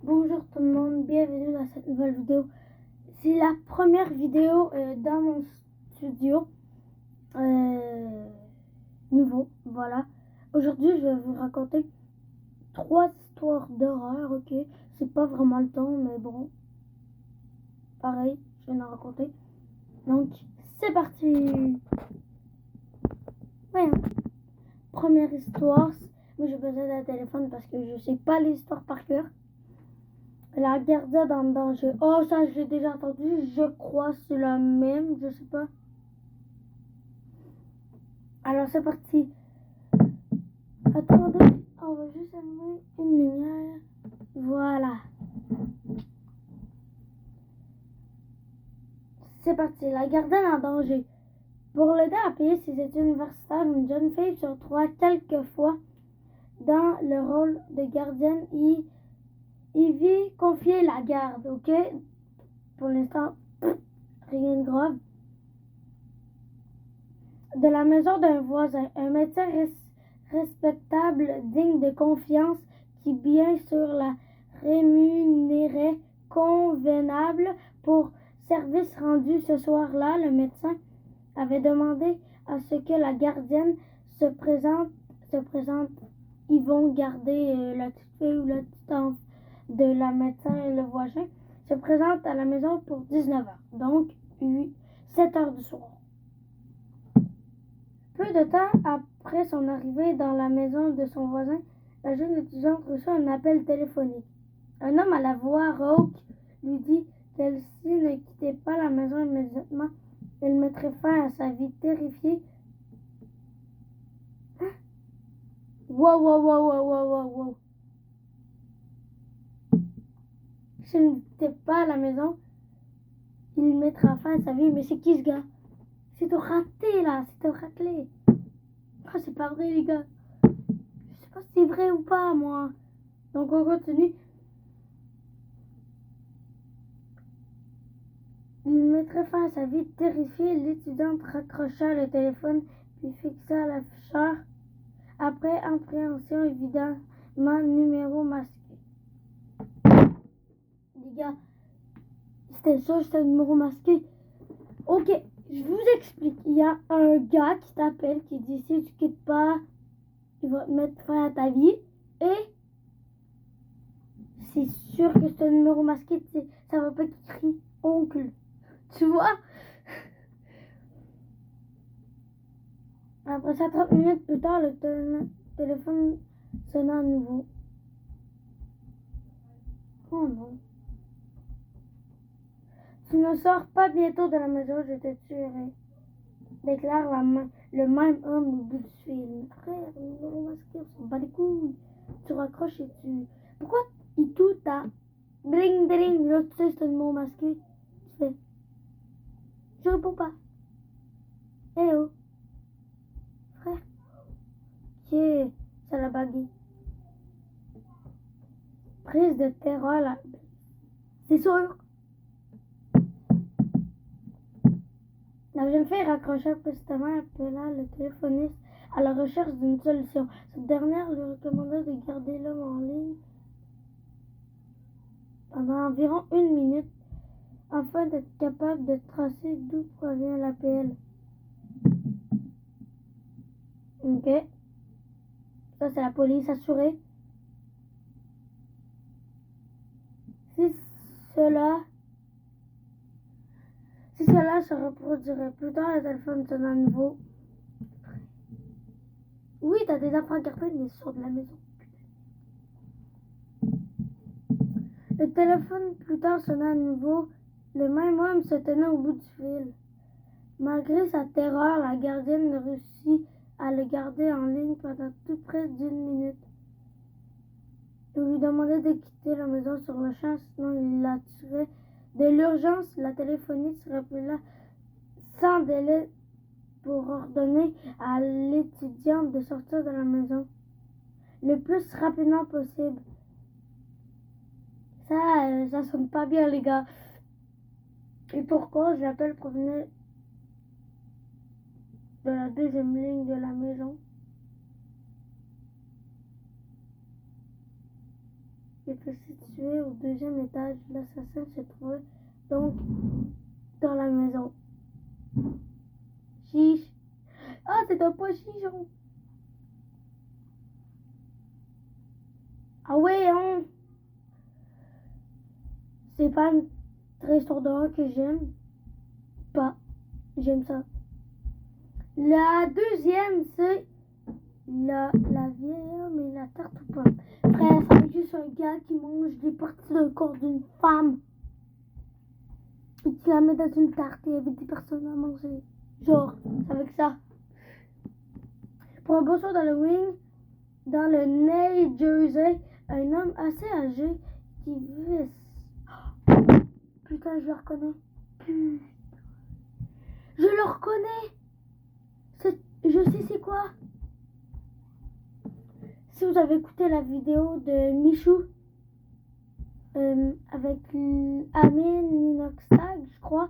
Bonjour tout le monde, bienvenue dans cette nouvelle vidéo. C'est la première vidéo dans mon studio nouveau, voilà. Aujourd'hui, je vais vous raconter 3 histoires d'horreur, ok. C'est pas vraiment le temps, mais bon, pareil, je vais en raconter. Donc, c'est parti. Ouais, hein. Première histoire, moi j'ai besoin d'un téléphone parce que je sais pas l'histoire par cœur. La gardienne en danger. Oh, ça, j'ai déjà entendu. Je crois c'est la même. Je sais pas. Alors, c'est parti. Attendez. On va juste allumer une lumière. Voilà. C'est parti. La gardienne en danger. Pour l'aider à payer ses études universitaires, une jeune fille se retrouva quelquefois dans le rôle de gardienne. Il vit confier la garde. Ok? Pour l'instant, rien de grave. De la maison d'un voisin, un médecin respectable, digne de confiance, qui bien sûr la rémunérait convenable pour service rendu ce soir-là. Le médecin avait demandé à ce que la gardienne se présente. Ils vont garder la petite fille ou la petite enfant de la médecin et le voisin se présente à la maison pour 19h, donc 7h du soir. Peu de temps après son arrivée dans la maison de son voisin, la jeune étudiante reçut un appel téléphonique. Un homme à la voix rauque lui dit qu'elle s'il ne quittait pas la maison immédiatement, elle mettrait fin à sa vie. Terrifiée. Wow. S'il ne quittait pas la maison, il mettra fin à sa vie. Mais c'est qui ce gars? C'est au raté là, c'est au raclé. Oh, c'est pas vrai les gars. Je sais pas si c'est vrai ou pas moi. Donc on continue. Il mettrait fin à sa vie. Terrifiée, l'étudiante raccrocha le téléphone puis fixa l'afficheur. Après appréhension, évidemment, numéro masqué. Les gars, c'était ça, c'était un numéro masqué. Ok, je vous explique. Il y a un gars qui t'appelle, qui dit si tu quittes pas, il va te mettre fin à ta vie. Et c'est sûr que c'est un numéro masqué. Ça va pas qu'il crie oncle. Tu vois? Après ça, 30 minutes plus tard, le téléphone sonna à nouveau. Oh non. Tu ne sors pas bientôt de la maison, je te tuerai. Déclare le même homme au bout du fil. Frère, le numéro masqué, on s'en bat les couilles. Tu raccroches et tu... Pourquoi il tout à... Bling, bling, là tu sais c'est un numéro masqué. Tu fais... Je réponds pas. Eh oh. Frère. Tiens, ça l'a bagué. Prise de terreur là. C'est sûr. La jeune fille raccrocha précisément et appela le téléphoniste à la recherche d'une solution. Cette dernière lui recommanda de garder l'homme en ligne pendant environ 1 minute afin d'être capable de tracer d'où provient l'appel. Ok. Ça, c'est la police assurée. Si cela se reproduirait plus tard, le téléphone sonne à nouveau. Oui, t'as des enfants gardés, mais sur de la maison. Le téléphone plus tard sonna à nouveau. Le même homme se tenait au bout du fil. Malgré sa terreur, la gardienne réussit à le garder en ligne pendant tout près d'1 minute. Il lui demandait de quitter la maison sur le champ, sinon il la tuerait. De l'urgence, la téléphoniste rappela sans délai pour ordonner à l'étudiante de sortir de la maison le plus rapidement possible. Ça sonne pas bien, les gars. Et pourquoi l'appel provenait de la deuxième ligne de la maison? Il était situé au deuxième étage. L'assassin se trouvait donc dans la maison. Chiche. Ah, c'est un pas chichon. Ah ouais, hein. C'est pas une très histoire d'horreur que j'aime. Pas. J'aime ça. La deuxième, c'est la vieille homme et la tarte aux pommes. Frère, ça va être juste un gars qui mange des parties d'un corps d'une femme. Et qui la met dans une tarte et il y avait des personnes à manger. Genre, c'est avec ça. Pour un beau soir d'Halloween, dans le New Jersey, un homme assez âgé qui vivait... Putain, je le reconnais. Putain. Je le reconnais. Je sais c'est quoi. Si vous avez écouté la vidéo de Michou avec Amin Inoxtag, je crois,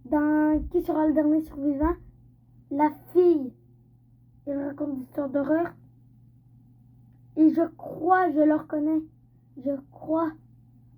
dans Qui sera le dernier survivant, la fille, elle raconte des histoires d'horreur. Et je crois, je le reconnais. Je crois.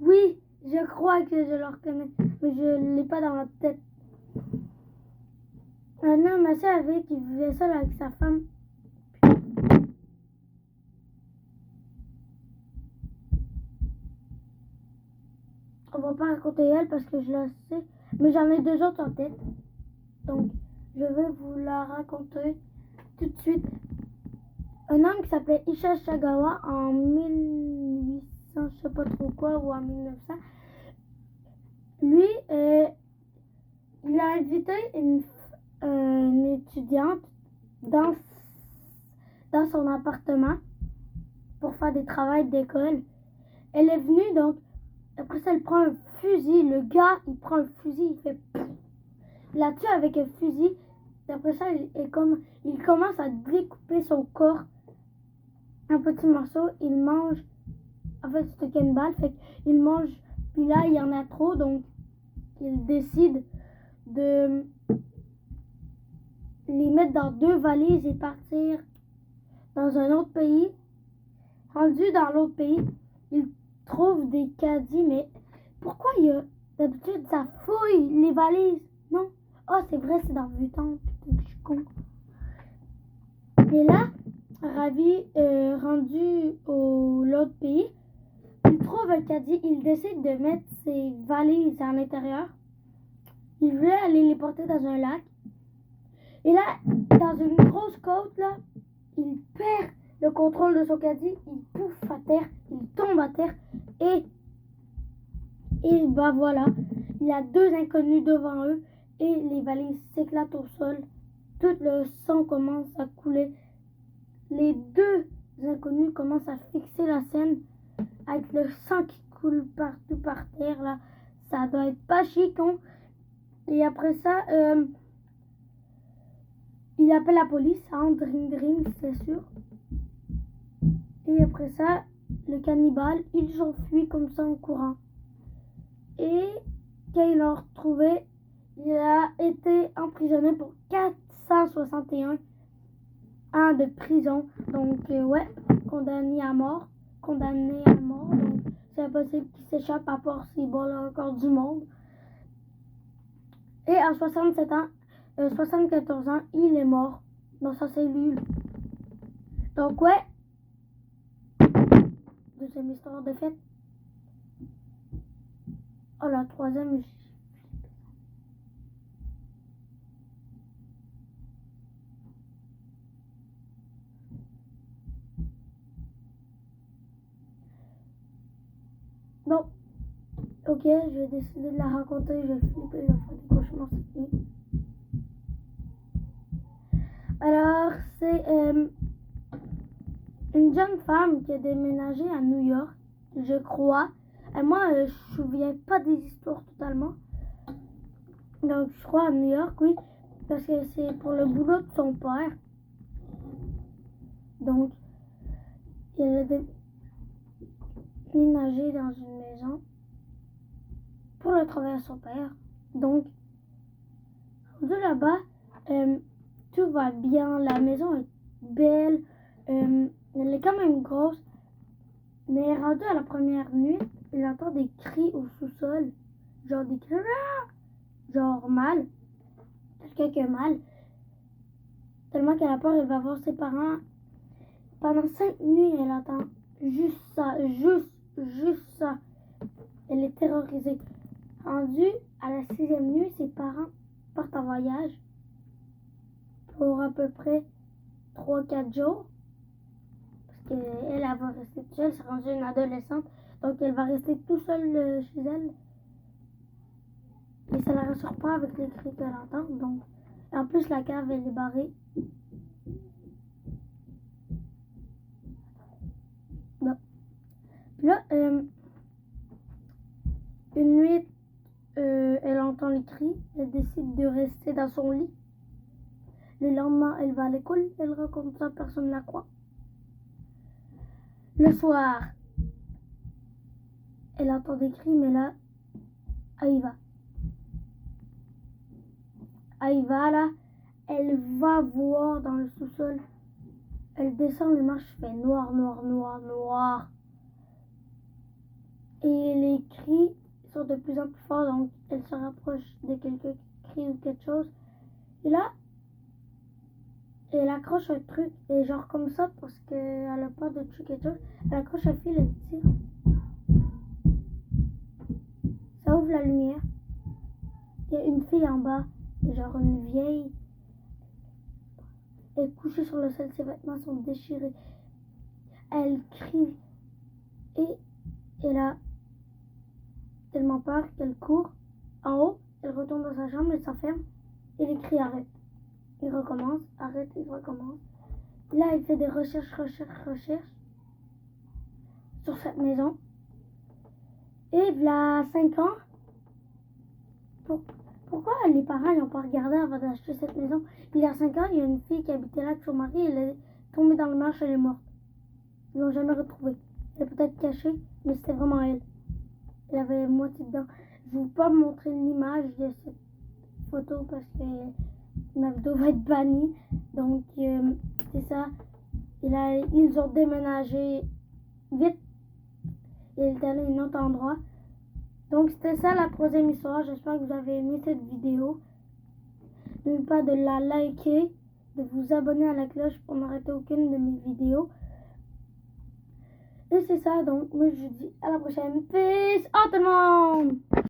Oui, je crois que je le reconnais. Mais je ne l'ai pas dans ma tête. Un homme assez âgé qui vivait seul avec sa femme. On va pas raconter elle parce que je la sais. Mais j'en ai deux autres en tête. Donc, je vais vous la raconter tout de suite. Un homme qui s'appelait Isha Shagawa en 1800, je sais pas trop quoi, ou en 1900. Lui, il a invité une étudiante dans son appartement pour faire des travaux d'école. Elle est venue, donc, après ça, elle prend un fusil. Le gars, il prend un fusil, il fait... Il la tue avec un fusil. Et après ça, il commence à découper son corps en petits morceaux. Il mange... En fait, c'était qu'une balle, fait qu'il mange... Puis là, il y en a trop, donc il décide de les mettre dans 2 valises et partir dans un autre pays. Rendu dans l'autre pays, il trouve des caddies, mais pourquoi il y a d'habitude ça fouille les valises? Non. Oh, c'est vrai, c'est dans le Vuitton. Putain, je suis con. Et là, Ravi, rendu au l'autre pays, il trouve un caddie, il décide de mettre ses valises à l'intérieur. Il veut aller les porter dans un lac. Et là, dans une grosse côte, là, il perd le contrôle de son caddie, il pouffe à terre, il tombe à terre et bah voilà, il y a 2 inconnus devant eux et les valises s'éclatent au sol. Tout le sang commence à couler. Les 2 inconnus commencent à fixer la scène avec le sang qui coule partout par terre là. Ça doit être pas chic, hein? Et après ça, il appelle la police, hein, dring, c'est sûr. Et après ça, le cannibale, il s'enfuit comme ça en courant. Et quand ils l'ont retrouvé, il a été emprisonné pour 461 ans de prison. Donc, ouais, condamné à mort. Donc, c'est impossible qu'il s'échappe à part s'il bat encore du monde. Et à 74 ans, il est mort dans sa cellule. Donc, ouais. Deuxième histoire de fête. Oh, la troisième. Bon. Ok, je vais décider de la raconter. Je vais flipper, je vais faire des cauchemars cette nuit. Alors, c'est une jeune femme qui a déménagé à New York, je crois. Et moi, je ne me souviens pas des histoires totalement. Donc, je crois à New York, oui. Parce que c'est pour le boulot de son père. Donc, elle a déménagé dans une maison pour le travail à son père. Donc, de là-bas, tout va bien. La maison est belle. Elle est quand même grosse. Mais rendu à la première nuit, il entend des cris au sous-sol. Genre des cris, genre mal. Quelqu'un qui a mal. Tellement qu'elle a peur, elle va voir ses parents. Pendant 5 nuits, elle entend juste ça, juste ça. Elle est terrorisée. Rendue à la 6e nuit, ses parents partent en voyage pour à peu près 3-4 jours. Parce qu'elle va rester toute seule, c'est rendue une adolescente. Donc elle va rester tout seule chez elle. Et ça la rassure pas avec les cris qu'elle entend. Donc, en plus, la cave, elle est barrée. Non. Puis là, une nuit, elle entend les cris. Elle décide de rester dans son lit. Le lendemain, elle va à l'école. Elle raconte ça, personne ne la croit. Le soir, elle entend des cris, mais là, Aïva, là, elle va voir dans le sous-sol. Elle descend les marches, fait noir, noir, noir, noir. Et les cris sont de plus en plus forts, donc elle se rapproche de quelqu'un qui crie ou quelque chose. Et là, elle accroche un truc, et genre comme ça, parce qu'elle a peur de tuer quelque chose, elle accroche un fil et elle tire. Ça ouvre la lumière. Il y a une fille en bas, genre une vieille. Elle est couchée sur le sol, ses vêtements sont déchirés. Elle crie et elle a tellement peur qu'elle court en haut. Elle retourne dans sa chambre, elle s'enferme et les cris arrêtent. Il recommence, arrête, il recommence. Et là, elle fait des recherches sur cette maison. Et voilà 5 ans. Pourquoi les parents n'ont pas regardé avant d'acheter cette maison? Il y a 5 ans, il y a une fille qui habitait là avec son mari. Elle est tombée dans le marche, elle est morte. Ils l'ont jamais retrouvée. Elle est peut-être cachée, mais c'était vraiment elle. Elle avait moitié dedans. Je ne vais pas montrer l'image de cette photo parce que ma vidéo va être bannie. Donc, c'est ça. Et là, ils ont déménagé vite. Et ils étaient allés à un autre endroit. Donc, c'était ça la 3e histoire. J'espère que vous avez aimé cette vidéo. N'oubliez pas de la liker, de vous abonner à la cloche pour ne rater aucune de mes vidéos. Et c'est ça, donc moi je vous dis à la prochaine. Peace out tout le monde!